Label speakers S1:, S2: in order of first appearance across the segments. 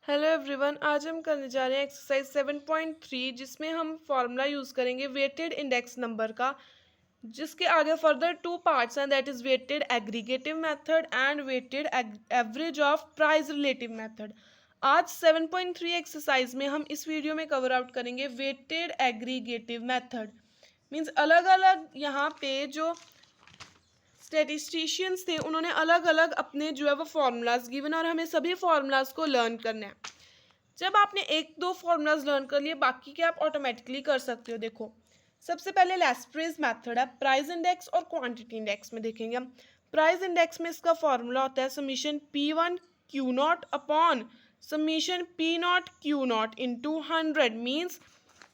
S1: Hello everyone, आज हम करने जा रहे हैं एक्सरसाइज 7.3 जिसमें हम फॉर्मूला यूज़ करेंगे वेटेड इंडेक्स नंबर का। जिसके आगे फर्दर टू पार्ट्स हैं, that is weighted aggregative method and weighted average of price relative method. आज 7.3 एक्सरसाइज में हम इस वीडियो में कवर आउट करेंगे वेटेड एग्रीगेटिव मेथड। मीन्स अलग अलग यहाँ पे जो स्टेटिस्टिशियंस थे उन्होंने अलग अलग अपने जो है वो फार्मूलाज गिवन और हमें सभी फार्मूलाज को लर्न करना है। जब आपने एक दो फॉर्मूलाज लर्न कर लिए, बाकी के आप ऑटोमेटिकली कर सकते हो। देखो, सबसे पहले लैस्प्रेज मेथड है, प्राइस इंडेक्स और क्वांटिटी इंडेक्स में देखेंगे हम। प्राइस इंडेक्स में इसका फॉर्मूला होता है summation P1 Q not upon summation P not Q not into 100। Means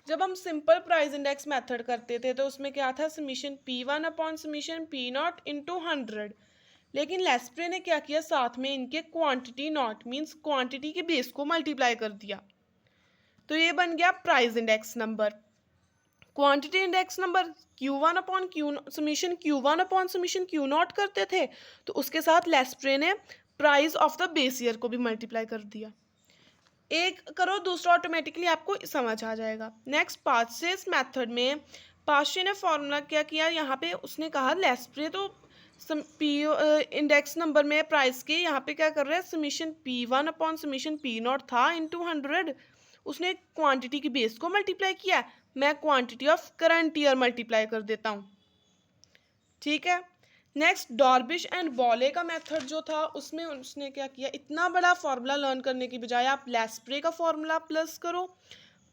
S1: जब हम सिंपल प्राइस इंडेक्स मेथड करते थे तो उसमें क्या था, summation P1 upon summation P not into 100। लेकिन लेस्प्रे ने क्या किया, साथ में इनके क्वांटिटी नॉट मींस क्वांटिटी के बेस को मल्टीप्लाई कर दिया, तो ये बन गया price index number. Quantity index number Q1 upon Q summation Q1 upon summation Q not करते थे, तो उसके साथ लेस्प्रे ने price of the base year को भी मल्टीप्लाई कर दिया। एक करो, दूसरा ऑटोमेटिकली आपको समझ आ जाएगा। नेक्स्ट पार्सेस मेथड में पार्शे ने फॉर्मूला क्या किया, यहाँ पे उसने कहा लेस्प्रे तो इंडेक्स नंबर में प्राइस के यहाँ पे क्या कर रहा है, summation P1 upon summation P not था इंटू 100। उसने क्वांटिटी की बेस को मल्टीप्लाई किया, मैं quantity of current year multiply कर देता हूँ। ठीक है। नेक्स्ट डॉर्बिश एंड बॉले का मेथड जो था उसमें उसने क्या किया, इतना बड़ा फॉर्मूला लर्न करने की बजाय आप लेस्प्रे का फॉर्मूला प्लस करो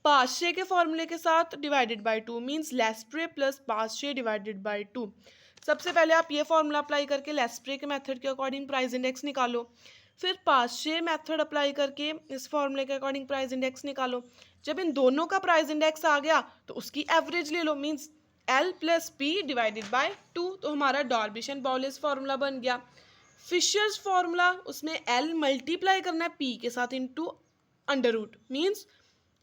S1: पास्चे के फॉर्मूले के साथ divided by 2। Means Laspeyres plus Paasche divided by 2। सबसे पहले आप ये फॉर्मूला अप्लाई करके लेस्प्रे के मेथड के अकॉर्डिंग प्राइस इंडेक्स निकालो, फिर पास्चे मेथड अप्लाई करके इस फॉर्मूले के अकॉर्डिंग प्राइस इंडेक्स निकालो। जब इन दोनों का प्राइस इंडेक्स आ गया तो उसकी एवरेज ले लो, means L plus P divided by 2, तो हमारा डॉर्बिश एंड बॉलेस फार्मूला बन गया। फिशर्स फार्मूला, उसमें L मल्टीप्लाई करना है P के साथ into under root, means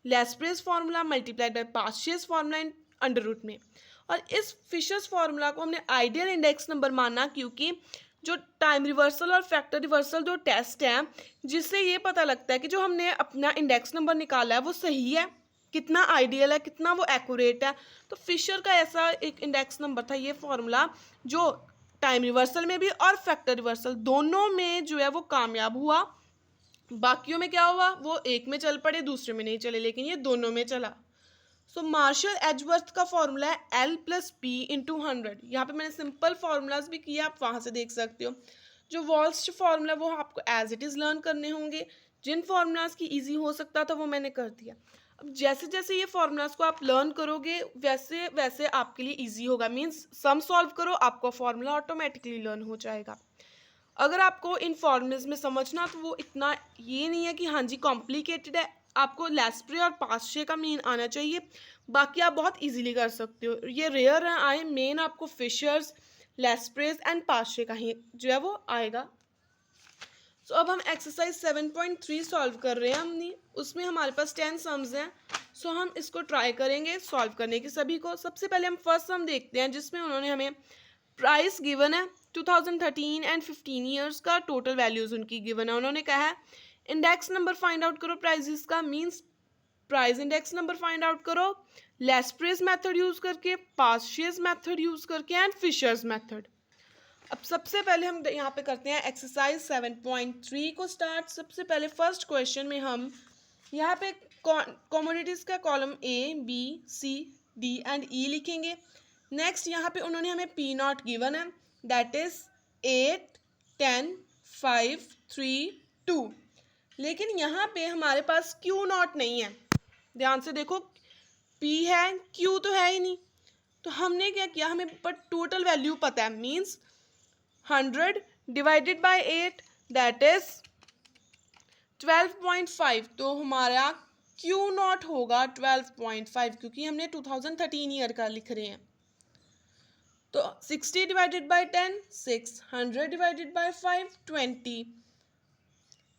S1: Laspeyres formula multiplied by Paasche's formula in under root में। और इस फिशर्स फार्मूला को हमने आइडियल इंडेक्स नंबर माना क्योंकि जो टाइम रिवर्सल और फैक्टर रिवर्सल जो टेस्ट है, जिससे ये पता लगता है कि जो हमने अपना इंडेक्स नंबर निकाला है वो सही है, कितना आइडियल है, कितना वो एक्यूरेट है। तो फिशर का ऐसा एक इंडेक्स नंबर था ये फॉर्मूला, जो टाइम रिवर्सल में भी और फैक्टर रिवर्सल दोनों में जो है वो कामयाब हुआ। बाकियों में क्या हुआ, वो एक में चल पड़े दूसरे में नहीं चले, लेकिन ये दोनों में चला। सो मार्शल एजवर्थ का फॉर्मूला है L प्लस पी इंटू 100। यहाँ पे मैंने सिंपल फार्मूलाज भी किए, आप वहाँ से देख सकते हो। जो वॉल्स्ट फार्मूला वो आपको एज इट इज़ लर्न करने होंगे, जिन फार्मूलाज की इजी हो सकता था वो मैंने कर दिया। अब जैसे जैसे ये फार्मूलाज को आप लर्न करोगे वैसे वैसे आपके लिए इजी होगा। मीन्स सम सॉल्व करो, आपका फॉर्मूला ऑटोमेटिकली लर्न हो जाएगा। अगर आपको इन फॉर्मूलेज में समझना तो वो इतना ये नहीं है कि हाँ जी कॉम्प्लिकेटेड है, आपको लेस्प्रे और पास्चे का मेन आना चाहिए, बाकी आप बहुत इजीली कर सकते हो। ये रेयर है आए, मेन आपको फिशर्स लेस्प्रेस एंड पास्चे का ही जो है वो आएगा। सो अब हम एक्सरसाइज 7.3 सॉल्व कर रहे हैं हमने, उसमें हमारे पास 10 सम्स हैं। सो हम इसको ट्राई करेंगे सॉल्व करने की सभी को। सबसे पहले हम फर्स्ट सम देखते हैं जिसमें उन्होंने हमें प्राइस गिवन है 2013 एंड 15 ईयर्स का, टोटल वैल्यूज उनकी गिवन है। उन्होंने कहा है इंडेक्स नंबर फाइंड आउट करो प्राइजेस का, means price index number find out करो लेस्प्रेस मेथड यूज करके, पास्चेस मेथड यूज करके एंड फिशर्स मेथड। अब सबसे पहले हम यहाँ पे करते हैं एक्सरसाइज 7.3 को स्टार्ट। सबसे पहले फर्स्ट क्वेश्चन में हम यहाँ पे कॉमोडिटीज का column A B C D and E लिखेंगे। नेक्स्ट यहाँ पे उन्होंने हमें P नॉट गिवन है, दैट इज 8 10 5 3 2। लेकिन यहाँ पे हमारे पास Q नॉट नहीं है, ध्यान से देखो, P है Q तो है ही नहीं। तो हमने क्या किया, हमें पर टोटल वैल्यू पता है, means 100 divided by 8 that is 12.5। तो हमारा Q नॉट होगा 12.5 क्योंकि हमने 2013 ईयर का लिख रहे हैं। तो 60 divided by 10 6, 100 divided by 5 20,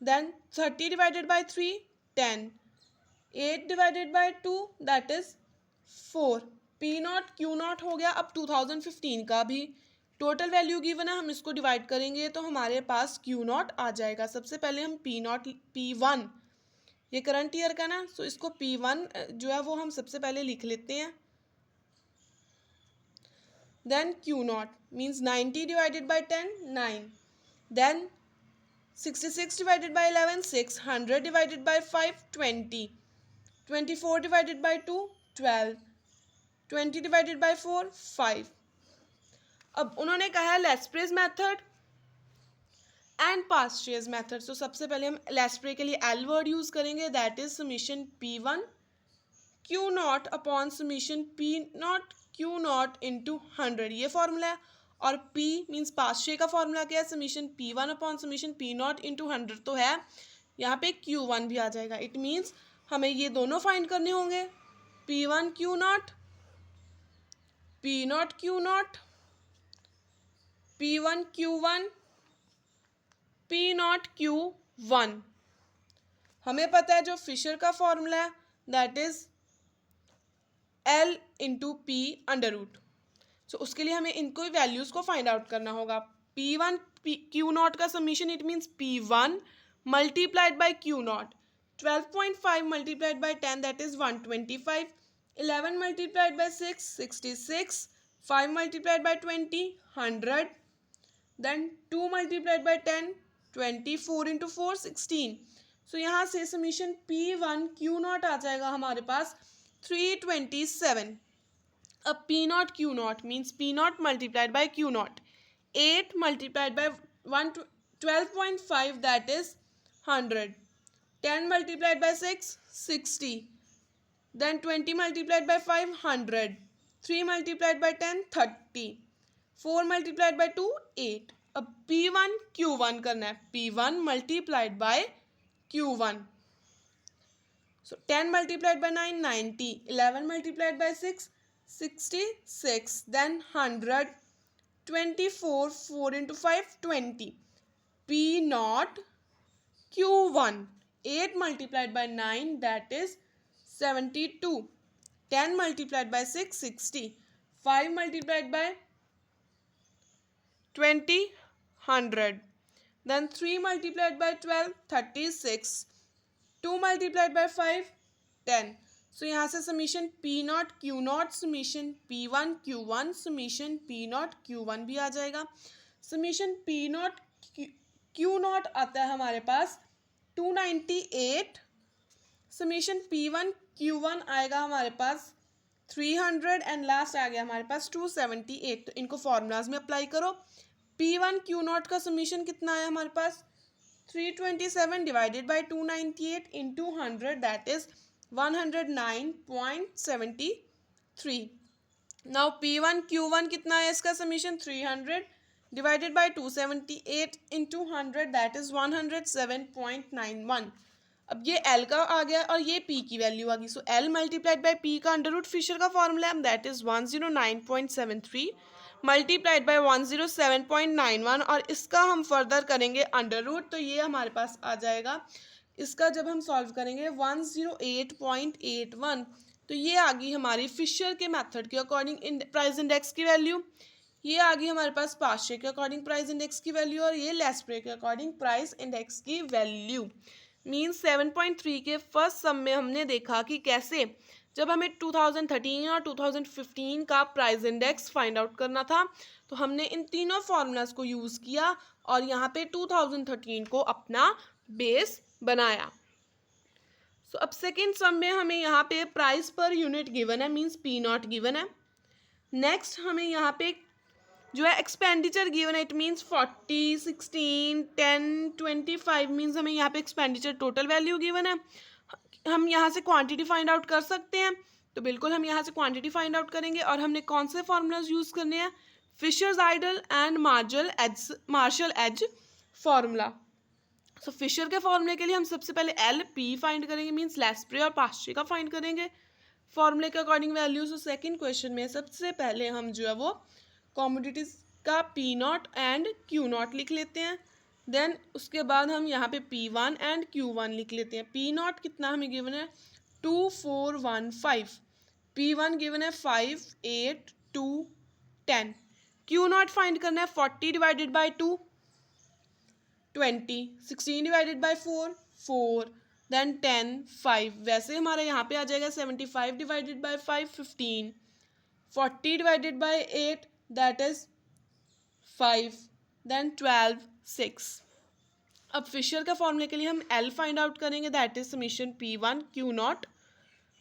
S1: then 30 divided by 3 10, 8 divided by 2 that is 4। P not Q not हो गया। अब 2015 का भी टोटल वैल्यू गिवन है, हम इसको डिवाइड करेंगे तो हमारे पास Q नॉट आ जाएगा। सबसे पहले हम P नॉट P1 ये करंट ईयर का ना, सो इसको P1 जो है वो हम सबसे पहले लिख लेते हैं. Then Q0 means 90 divided by 10, 9. Then 66 divided by 11, 6. 100 divided by 5, 20. 24 divided by 2, 12. 20 divided by 4, 5. अब उन्होंने कहा है लेस्प्रेज मेथड एंड पास्ट्रियस मेथड. तो सबसे पहले हम लेस्प्रे के लिए एल वर्ड यूज करेंगे, that is summation P1 Q0 upon summation P0 Q0 into 100. ये फॉर्मूला है. और P मीन्स पास्ट्रे का फॉर्मूला क्या है, summation P1 upon summation P0 into 100 तो है. यहाँ पे Q1 भी आ जाएगा. इट मीन्स हमें ये दोनों फाइंड करने होंगे. P1 Q0, P0 Q0, P1 Q1, P0 Q1. हमें पता है जो फिशर का फॉर्मूला है that is L into P under root. So उसके लिए हमें इनको वैल्यूज को फाइंड आउट करना होगा. P1 Q0 का summation it means P1 multiplied by Q0. 12.5 multiplied by 10 that is 125. 11 multiplied by 6 66. 5 multiplied by 20 100. Then 2 multiplied by 10 24 into 4 16. So यहाँ से समीशन P1 Q0 आ जाएगा हमारे पास 327. अब P0 Q0 means P0 multiplied by Q0. 8 multiplied by 12.5 that is 100. 10 multiplied by 6 60. Then 20 multiplied by 5 100. 3 multiplied by 10 30. 4 multiplied by 2 8. अब P1 Q1 करना है. P1 multiplied by Q1. So 10 multiplied by 9 90. 11 multiplied by 6 66. Then 100. 24 4 into 5 20. P0 Q1. 8 multiplied by 9 that is 72. 10 multiplied by 6 60. 5 multiplied by 20 100. Then 3 multiplied by 12 36. 2 multiplied by 5 10. सो यहाँ से summation P0 Q0 summation P1 Q1 summation P0 Q1 भी आ जाएगा. Summation P0 Q0 आता है हमारे पास 298. Summation P1 Q1 आएगा हमारे पास 300 and last आ गया हमारे पास 278. तो इनको फॉर्मूलाज में अप्लाई करो. P1 Q0 का समीशन कितना आया हमारे पास 327 divided by 298 into 100 that is 109.73. Now P1 Q1 कितना है इसका summation 300 divided by 278 into 100 that is 107.91. अब ये L का आ गया और ये P की वैल्यू आ गई. सो L मल्टीप्लाइड बाई P का अंडर रूट फिशर का फॉर्मूला है दैट इज 109.73 मल्टीप्लाइड बाई 107.91 और इसका हम फर्दर करेंगे अंडर रूट. तो ये हमारे पास आ जाएगा. इसका जब हम सॉल्व करेंगे 108.81 तो ये आ गई हमारी फिशर के मेथड के अकॉर्डिंग प्राइस इंडेक्स की वैल्यू. ये आ गई हमारे पास पास्चे के अकॉर्डिंग प्राइस इंडेक्स की वैल्यू और ये लेस्प्रे के अकॉर्डिंग प्राइस इंडेक्स की वैल्यू. मीन्स 7.3 के फर्स्ट सम में हमने देखा कि कैसे जब हमें 2013 और 2015 का प्राइस इंडेक्स फाइंड आउट करना था तो हमने इन तीनों फार्मूलाज को यूज़ किया और यहाँ पे 2013 को अपना बेस बनाया. सो अब सेकेंड सम में हमें यहाँ पे प्राइस पर यूनिट गिवन है मीन्स P0 गिवन है. नेक्स्ट हमें यहाँ पे जो है एक्सपेंडिचर गिवन है इट मीन्स 40 16 10 25 मीन्स हमें यहाँ पे एक्सपेंडिचर टोटल वैल्यू गिवन है. हम यहाँ से क्वांटिटी फाइंड आउट कर सकते हैं तो बिल्कुल हम यहाँ से क्वांटिटी फाइंड आउट करेंगे और हमने कौन से फार्मूलाज यूज़ करने हैं फिशर्स आइडल एंड मार्शल एज फार्मूला. सो फिशर के फार्मूले के लिए हम सबसे पहले LP फाइंड करेंगे मीन्स लेस्प्रे और पास्चे का फाइंड करेंगे फार्मूले के according value. So second question में सबसे पहले हम जो है वो कॉमोडिटीज़ का P0 एंड Q0 लिख लेते हैं. देन उसके बाद हम यहाँ पे P1 एंड Q1 लिख लेते हैं. P0 कितना हमें गिवन है 2415. P1 गिवन है 5 8 2 10. Q0 फाइंड करना है 40 divided by 2 20. 16 divided by 4 4. Then 10 5, वैसे हमारा यहाँ पे आ जाएगा 75 divided by 5 15, 40 divided by 8 that is 5, then 12 6। अब फिशर का फॉर्मूले के लिए हम एल फाइंड आउट करेंगे, that is summation P one Q not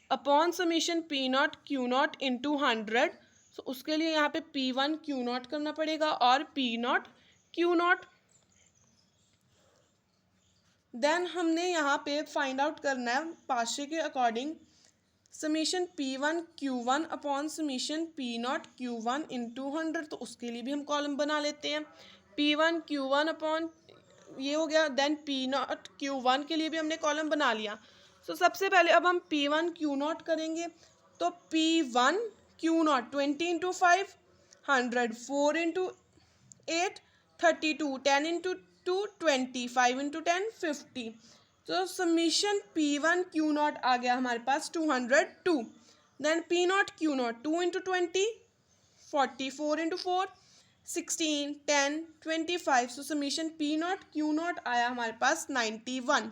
S1: upon summation P not Q not into 100। So उसके लिए यहाँ पे पी वन क्यू नॉट करना पड़ेगा और P not Q not. Then हमने यहाँ पे फाइंड आउट करना है पाशे के according summation P one Q one upon summation P not Q one into 100। तो उसके लिए भी हम कॉलम बना लेते हैं, P one Q one upon ये हो गया, then P not Q one के लिए भी हमने कॉलम बना लिया। सो सबसे पहले अब हम पी वन क्यू नॉट करेंगे, तो P one Q nought 20 into 5 100, 4 into 8 32, 10 into 2 20, 5 into 10 50। तो summation P one Q nought आ गया हमारे पास 202। Then P not Q nought 2 into 20 40, 4 into 4 16, 10 25। So summation P not Q nought आया हमारे पास 91।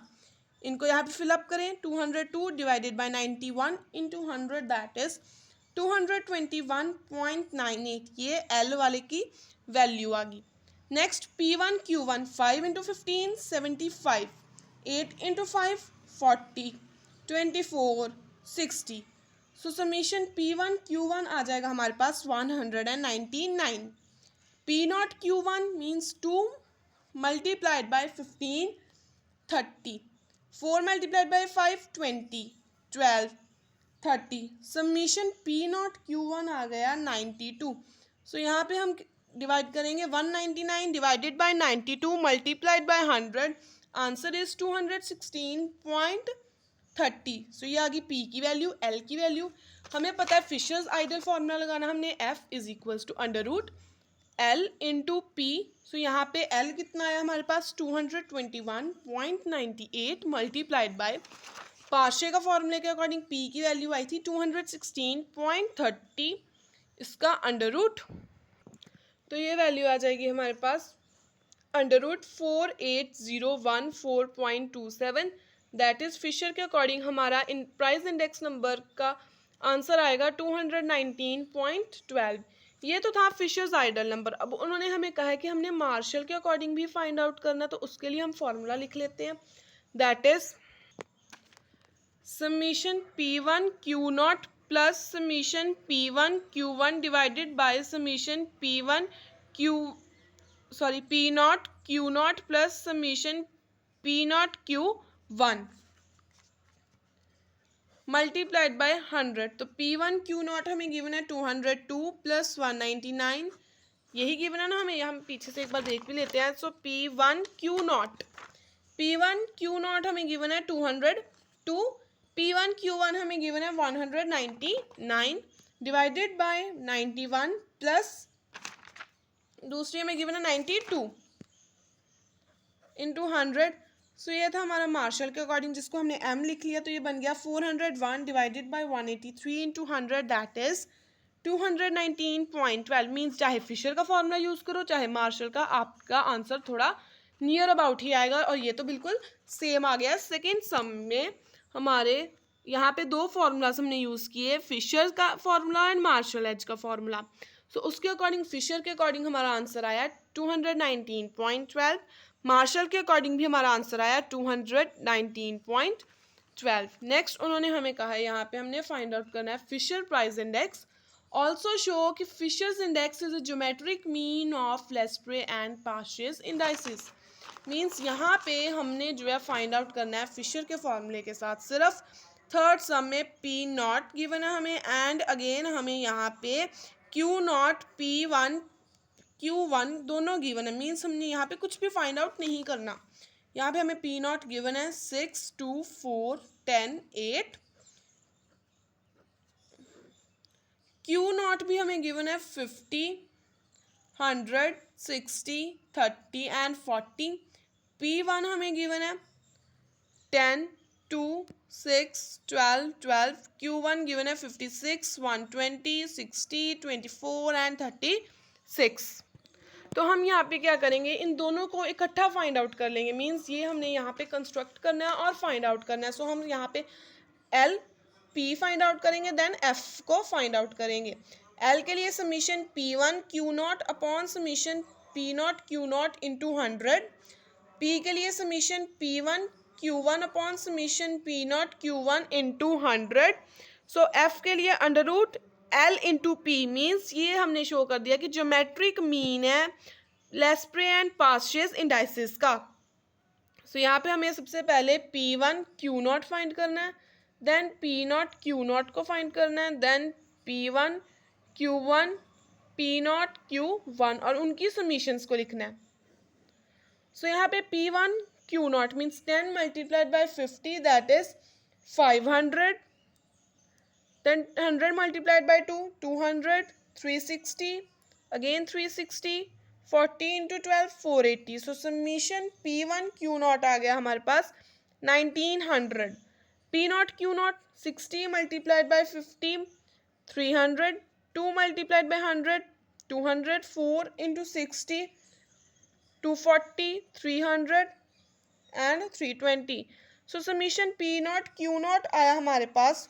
S1: इनको यहाँ पे फिलअप करें, 202 divided by 91 into 100 that is 221.98। ये एल वाले की वैल्यू आ गई। Next P one Q one 5 into 15 75, 8 into 5 40, 24 60। So summation P one Q one आ जाएगा हमारे पास 199। P not Q one means 2 multiplied by 15 30, 4 multiplied by 5 20, 12 30। Summation P not Q one आ गया 92। सो यहाँ पे हम डिवाइड करेंगे 199 divided by 92 multiplied by 100, answer is 216.30। सो ये आ गई पी की वैल्यू, एल की वैल्यू। हमें पता है फिशर्स आइडल फॉर्मूला लगाना, हमने F is equals to under root L into P. So यहाँ पे एल कितना आया हमारे पास 221.98 मल्टीप्लाइड बाय पाशे का फॉर्मूले के अकॉर्डिंग पी की वैल्यू आई थी 216.30, इसका अंडर रूट। तो ये वैल्यू आ जाएगी हमारे पास under root 48014.27। That is Fisher के अकॉर्डिंग हमारा इन प्राइस इंडेक्स नंबर का आंसर आएगा 219.12। ये तो था फिशर्स आइडल नंबर। अब उन्होंने हमें कहा है कि हमने मार्शल के अकॉर्डिंग भी फाइंड आउट करना, तो उसके लिए हम फॉर्मूला लिख लेते हैं, that is summation P one Q not plus summation P one Q one divided by summation P one P not Q not plus summation P not Q one multiplied by 100। तो P one Q not हमें given है 202 plus 199, यही given है ना हमें, हम पीछे से एक बार देख भी लेते हैं। सो पी वन क्यू नॉट हमें गिवन है 202, पी वन क्यू वन हमें गिवन है 199 डिवाइडेड बाय 91 प्लस दूसरी हमें गिवन है 92 इंटू 100। सो ये था हमारा मार्शल के अकॉर्डिंग, जिसको हमने एम लिख लिया, तो ये बन गया 401 divided by 183 into 100 that is 219.12। Means चाहे फिशर का फॉर्मूला यूज़ करो चाहे मार्शल का, आपका आंसर थोड़ा नियर अबाउट ही आएगा। और ये तो बिल्कुल सेम आ गया। सेकेंड सम में हमारे यहाँ पे दो फार्मूलाज हमने यूज़ किए, फिशर का फॉर्मूला एंड मार्शल एज का फॉर्मूला। सो उसके अकॉर्डिंग फिशर के अकॉर्डिंग हमारा आंसर आया 219.12, मार्शल के अकॉर्डिंग भी हमारा आंसर आया 219.12। नेक्स्ट उन्होंने हमें कहा है, यहाँ पे हमने फाइंड आउट करना है Fisher price index. Also show कि Fisher's index is a geometric mean of Laspeyres and Paasche's indices. Means यहाँ पे हमने जो है फाइंड आउट करना है फिशर के फॉर्मूले के साथ। सिर्फ थर्ड सम में पी नॉट गिवन है हमें, एंड अगेन हमें यहाँ पे Q not P one Q one दोनों गिवन है। मीन्स हमने यहाँ पे कुछ भी फाइंड आउट नहीं करना। यहाँ पे हमें पी नॉट गिवन है 6 2 4 10 8, क्यू नॉट भी हमें गिवन है 50 100 60 30 एंड 40। पी वन हमें गिवन है 10 2 6 12 12, क्यू वन गिवन है 56 120 60 24 एंड 36। तो हम यहाँ पे क्या करेंगे, इन दोनों को इकट्ठा फाइंड आउट कर लेंगे। मीन्स ये हमने यहाँ पे कंस्ट्रक्ट करना है और फाइंड आउट करना है। सो हम यहाँ पे एल पी फाइंड आउट करेंगे, देन एफ को फाइंड आउट करेंगे। एल के लिए summation P1 Q0 upon summation P0 Q0 into 100। P के लिए summation P1 Q1 upon summation P0 Q1 into 100। So F के लिए under root L into P. Means ये हमने शो कर दिया कि ज्योमेट्रिक मीन है लेस्प्रे एंड पास्चेस इंडाइसिस का। सो यहाँ पे हमें सबसे पहले P1 Q0 फाइंड करना है, देन P0 Q0 को फाइंड करना है, then P1 Q1 P0 Q1 और उनकी समीशंस को लिखना है। सो यहाँ पे P1 Q0 means 10 multiplied by 50 that is 500, then 100 multiplied by 2 200, 360 again 360, 40 into 12 480। So summation P1 Q0 आ गया हमारे पास 1900। P0 Q0 60 multiplied by 50 300, 2 multiplied by 100 200, 4 into 60 240, 300 and 320। So summation P0 Q0 आया हमारे पास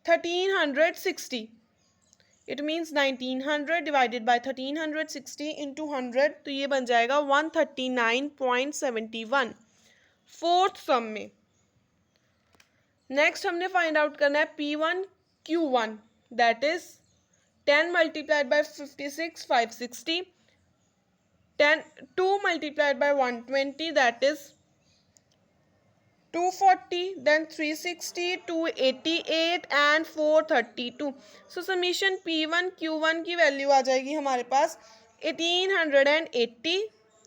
S1: 1360। It means 1900 divided by 1360 into 100, तो ये बन जाएगा 139.71 fourth सम में। Next हमने फाइंड आउट करना है P1 Q1 that is 10 multiplied by 56 560, 2 multiplied bye 120 that is 240, then 360, 288 and 432। So summation P1 Q1 की वैल्यू आ जाएगी हमारे पास 1880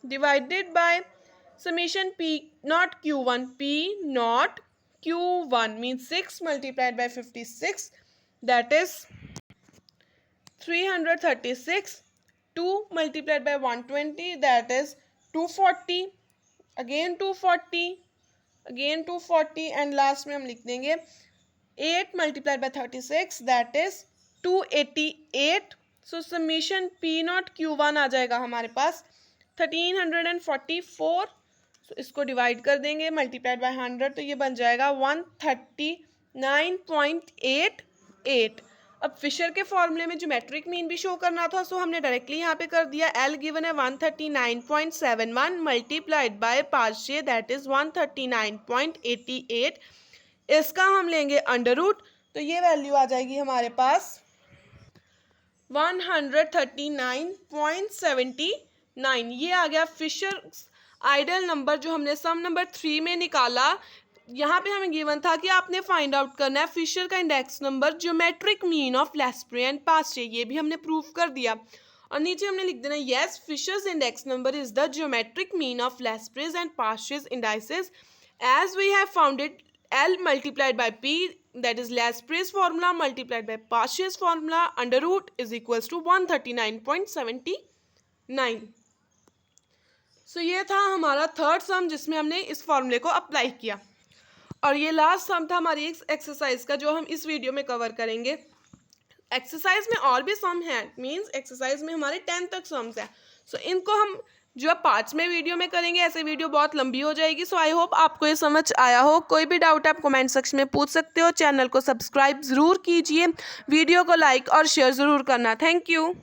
S1: divided by summation P0 Q1 P0 Q1 means 6 multiplied by 56 that is 336, 2 multiplied bye 120 that is 240, again 240, again 240 and last में हम लिख देंगे 8 multiplied by 36 that is 288। So summation P0 Q1 आ जाएगा हमारे पास 1344। सो इसको डिवाइड कर देंगे मल्टीप्लाइड बाय 100, तो ये बन जाएगा 139.88। अब फिशर के फॉर्मूले में ज्योमेट्रिक मीन भी शो करना था, सो हमने डायरेक्टली यहाँ पे कर दिया। एल गिवन है 139.71 multiplied by partial that is 139.88। इसका हम लेंगे अंडर रूट, तो ये वैल्यू आ जाएगी हमारे पास 139.79। ये आ गया फिशर आइडल नंबर जो हमने सम नंबर 3 में निकाला। यहाँ पे हमें गिवन था कि आपने फाइंड आउट करना है फिशर का index number geometric mean of Laspeyres and Paasche. ये भी हमने प्रूव कर दिया और नीचे हमने लिख देना yes Fisher's index number is the geometric mean of Laspeyres and Paasche's indices as we have found it L multiplied by P that is Laspre's formula multiplied by Paasche's formula under root is equals to 139.79। सो ये था हमारा third सम जिसमें हमने इस फॉर्मूले को apply किया और ये लास्ट सम था हमारी इस एक्सरसाइज का जो हम इस वीडियो में कवर करेंगे। एक्सरसाइज में और भी सम है, मींस एक्सरसाइज में हमारे 10 तक सम्स हैं। सो इनको हम जो पार्ट्स में वीडियो में करेंगे, ऐसे वीडियो बहुत लंबी हो जाएगी। सो आई होप आपको ये समझ आया हो। कोई भी डाउट आप कमेंट सेक्शन में पूछ सकते हो। चैनल को सब्सक्राइब ज़रूर कीजिए, वीडियो को लाइक और शेयर ज़रूर करना। Thank you.